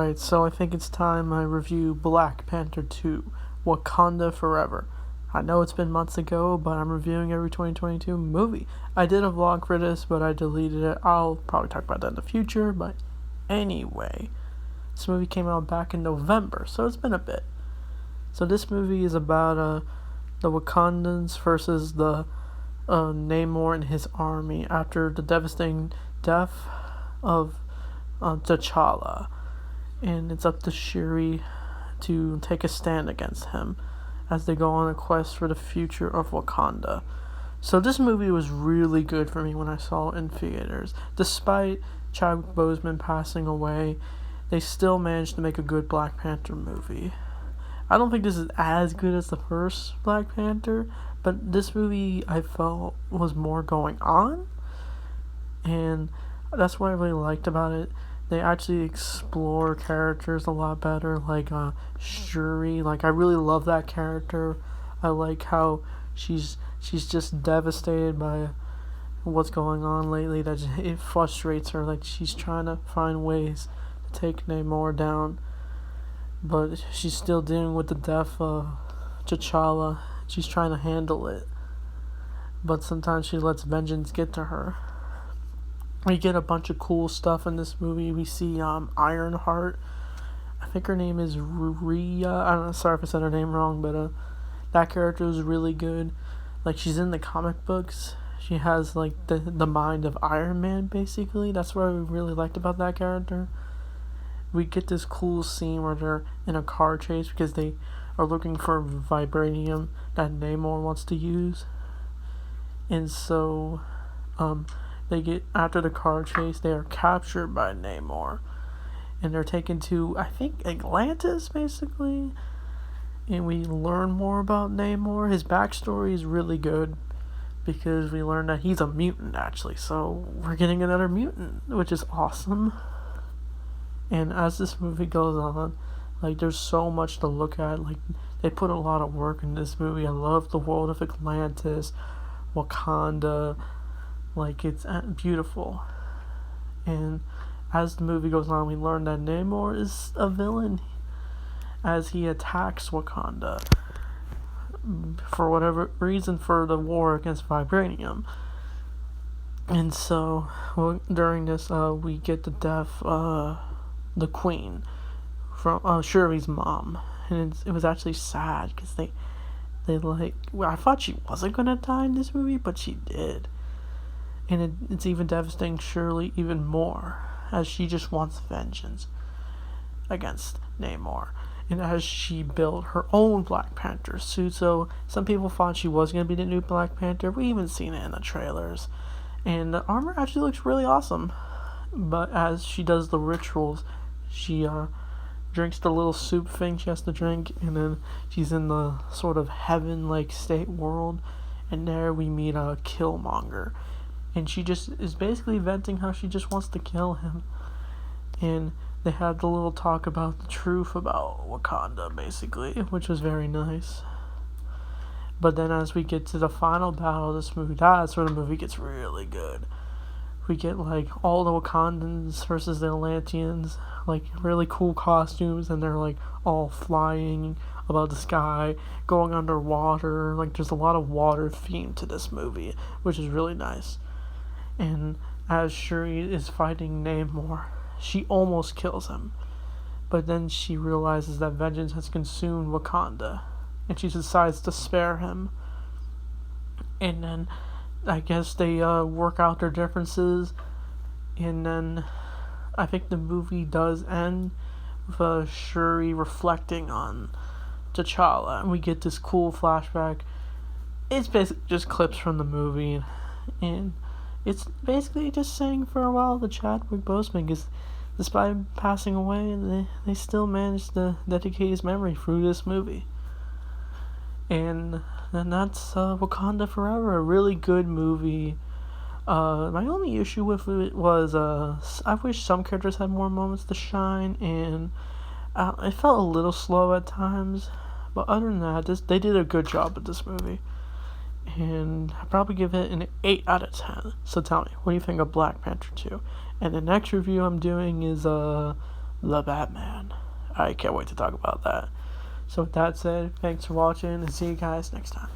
Alright, so I think it's time I review Black Panther 2, Wakanda Forever. I know it's been months ago, but I'm reviewing every 2022 movie. I did a vlog for this, but I deleted it. I'll probably talk about that in the future, but anyway. This movie came out back in November, so it's been a bit. So this movie is about the Wakandans versus the Namor and his army after the devastating death of T'Challa. And it's up to Shuri to take a stand against him as they go on a quest for the future of Wakanda. So this movie was really good for me when I saw it in theaters. Despite Chadwick Boseman passing away, they still managed to make a good Black Panther movie. I don't think this is as good as the first Black Panther, but this movie I felt was more going on, and that's what I really liked about it. They actually explore characters a lot better, like Shuri. Like, I really love that character. I like how she's just devastated by what's going on lately. It frustrates her. Like, she's trying to find ways to take Namor down, but she's still dealing with the death of T'Challa. She's trying to handle it, but sometimes she lets vengeance get to her. We get a bunch of cool stuff in this movie. We see Ironheart. I think her name is Rhea. I don't know. Sorry if I said her name wrong, but that character was really good. Like, she's in the comic books. She has like the mind of Iron Man, basically. That's what I really liked about that character. We get this cool scene where they're in a car chase because they are looking for vibranium that Namor wants to use, and so they get, after the car chase, they are captured by Namor, and they're taken to, I think, Atlantis, basically, and we learn more about Namor. His backstory is really good, because we learn that he's a mutant, actually, so we're getting another mutant, which is awesome. And as this movie goes on, like, there's so much to look at. Like, they put a lot of work in this movie. I love the world of Atlantis, Wakanda. Like, it's beautiful. And as the movie goes on, we learn that Namor is a villain as he attacks Wakanda for whatever reason, for the war against vibranium. And so during this, we get the death of the queen from Shuri's mom, and it was actually sad because they like, well, I thought she wasn't gonna die in this movie, but she did. And it's even devastating Shuri even more, as she just wants vengeance against Namor. And as she built her own Black Panther suit, so some people thought she was going to be the new Black Panther. We even seen it in the trailers. And the armor actually looks really awesome. But as she does the rituals, she drinks the little soup thing she has to drink, and then she's in the sort of heaven-like state world. And there we meet a Killmonger. And she just is basically venting how she just wants to kill him. And they had the little talk about the truth about Wakanda, basically, which was very nice. But then as we get to the final battle of this movie, that's where the movie gets really good. We get, like, all the Wakandans versus the Atlanteans, like, really cool costumes, and they're, like, all flying above the sky, going underwater. Like, there's a lot of water theme to this movie, which is really nice. And as Shuri is fighting Namor, she almost kills him, but then she realizes that vengeance has consumed Wakanda, and she decides to spare him. And then I guess they work out their differences, and then I think the movie does end with Shuri reflecting on T'Challa, and we get this cool flashback. It's basically just clips from the movie, and it's basically just saying farewell to Chadwick Boseman, because despite him passing away, they still managed to dedicate his memory through this movie. And that's Wakanda Forever, a really good movie. My only issue with it was I wish some characters had more moments to shine, and it felt a little slow at times. But other than that, they did a good job with this movie. And I'd probably give it an 8 out of 10. So tell me, what do you think of Black Panther 2? And the next review I'm doing is the Batman. I can't wait to talk about that. So with that said, thanks for watching and see you guys next time.